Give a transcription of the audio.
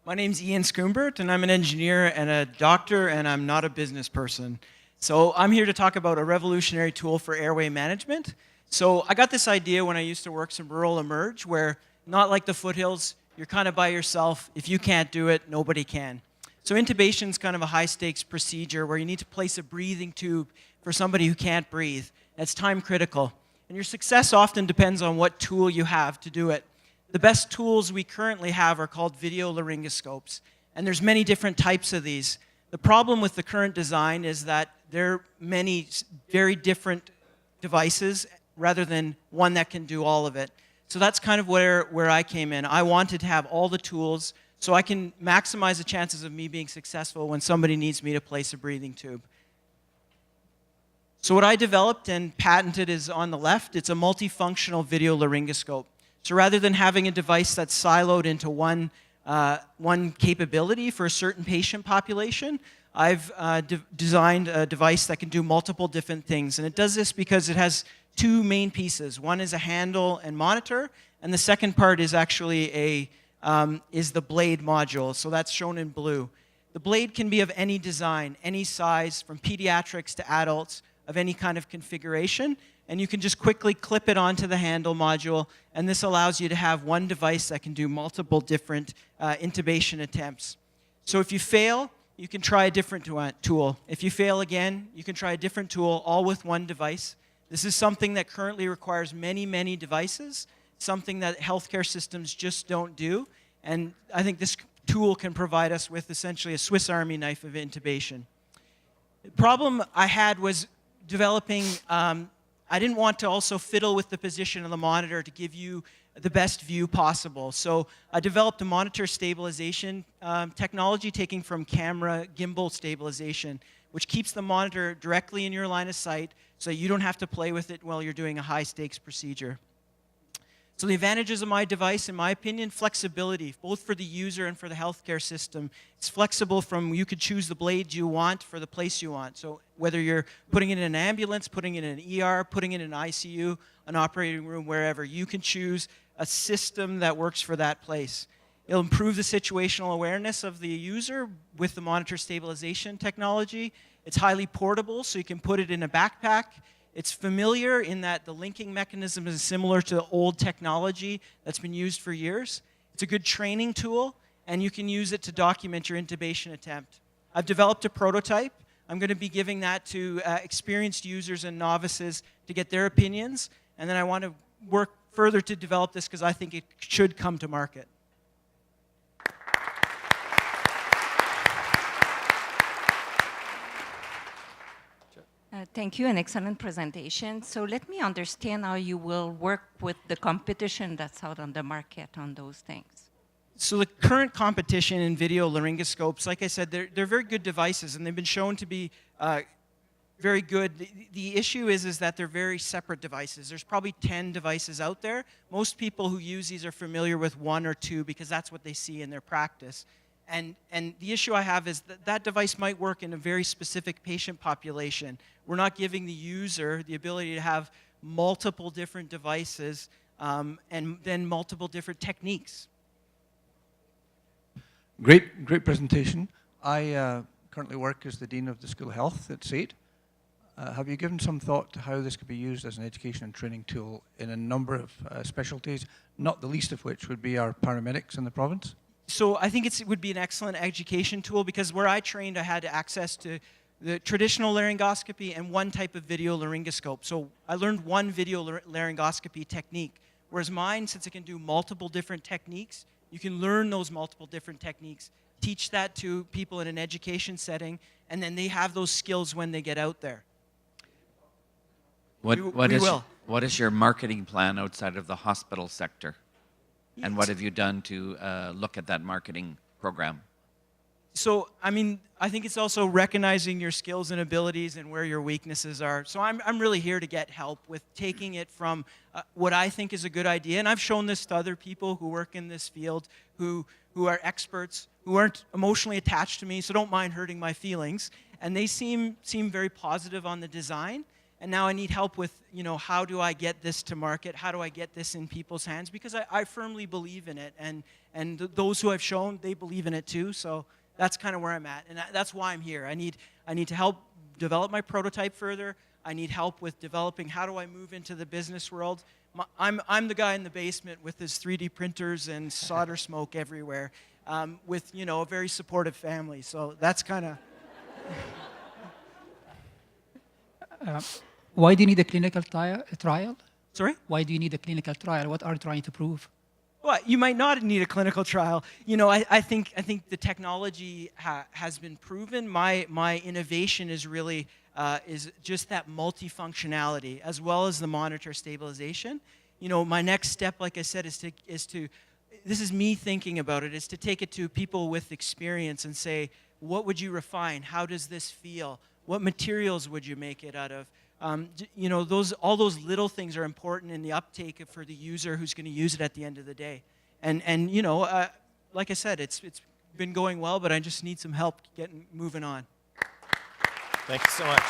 My name's Schoonbaert, and I'm an engineer and a doctor, and I'm not a business person. So I'm here to talk about a revolutionary tool for airway management. So I got this idea when I used to work some rural emerge, where not like the foothills, you're kind of by yourself. If you can't do it, nobody can. So intubation is kind of a high-stakes procedure where you need to place a breathing tube for somebody who can't breathe. That's time critical. And your success often depends on what tool you have to do it. The best tools we currently have are called videolaryngoscopes, and there's many different types of these. The problem with the current design is that there are many very different devices rather than one that can do all of it. So that's kind of where I came in. I wanted to have all the tools so I can maximize the chances of me being successful when somebody needs me to place a breathing tube. So what I developed and patented is on the left. It's a multifunctional videolaryngoscope. So rather than having a device that's siloed into one capability for a certain patient population, I've designed a device that can do multiple different things. And it does this because it has two main pieces. One is a handle and monitor, and the second part is actually is the blade module. So that's shown in blue. The blade can be of any design, any size, from pediatrics to adults, of any kind of configuration. And you can just quickly clip it onto the handle module, and this allows you to have one device that can do multiple different intubation attempts. So if you fail, you can try a different tool. If you fail again, you can try a different tool, all with one device. This is something that currently requires many, many devices, something that healthcare systems just don't do. And I think this tool can provide us with essentially a Swiss Army knife of intubation. The problem I had was developing I didn't want to also fiddle with the position of the monitor to give you the best view possible. So I developed a monitor stabilization technology taking from camera gimbal stabilization, which keeps the monitor directly in your line of sight so you don't have to play with it while you're doing a high-stakes procedure. So the advantages of my device, in my opinion, flexibility, both for the user and for the healthcare system. It's flexible from you could choose the blade you want for the place you want. So whether you're putting it in an ambulance, putting it in an ER, putting it in an ICU, an operating room, wherever, you can choose a system that works for that place. It'll improve the situational awareness of the user with the monitor stabilization technology. It's highly portable, so you can put it in a backpack. It's familiar in that the linking mechanism is similar to the old technology that's been used for years. It's a good training tool, and you can use it to document your intubation attempt. I've developed a prototype. I'm going to be giving that to experienced users and novices to get their opinions, and then I want to work further to develop this because I think it should come to market. Thank you, an excellent presentation. So let me understand how you will work with the competition that's out on the market on those things. So the current competition in videolaryngoscopes, like I said, they're very good devices, and they've been shown to be very good. The issue is that they're very separate devices. There's probably 10 devices out there. Most people who use these are familiar with one or two because that's what they see in their practice. And the issue I have is that that device might work in a very specific patient population. We're not giving the user the ability to have multiple different devices and then multiple different techniques. Great presentation. I currently work as the Dean of the School of Health at SAIT. Have you given some thought to how this could be used as an education and training tool in a number of specialties, not the least of which would be our paramedics in the province? So I think it would be an excellent education tool because where I trained, I had access to the traditional laryngoscopy and one type of videolaryngoscope. So I learned one videolaryngoscopy technique, whereas mine, since it can do multiple different techniques, you can learn those multiple different techniques, teach that to people in an education setting, and then they have those skills when they get out there. What is your marketing plan outside of the hospital sector? And what have you done to look at that marketing program? So, I mean, I think it's also recognizing your skills and abilities and where your weaknesses are. So I'm really here to get help with taking it from what I think is a good idea. And I've shown this to other people who work in this field, who are experts, who aren't emotionally attached to me, so don't mind hurting my feelings. And they seem very positive on the design. And now I need help with, how do I get this to market? How do I get this in people's hands? Because I firmly believe in it. And those who I've shown, they believe in it too. So that's kind of where I'm at. And that's why I'm here. I need to help develop my prototype further. I need help with developing how do I move into the business world. I'm the guy in the basement with his 3D printers and solder smoke everywhere with, a very supportive family. So that's kind of... Why do you need a clinical trial? Sorry? Why do you need a clinical trial? What are you trying to prove? Well, you might not need a clinical trial. I think the technology has been proven. My innovation is really is just that multifunctionality, as well as the monitor stabilization. My next step, like I said, is to this is me thinking about it, is to take it to people with experience and say, what would you refine? How does this feel? What materials would you make it out of? All those little things are important in the uptake for the user who's going to use it at the end of the day. And like I said, it's been going well, but I just need some help moving on. Thank you so much.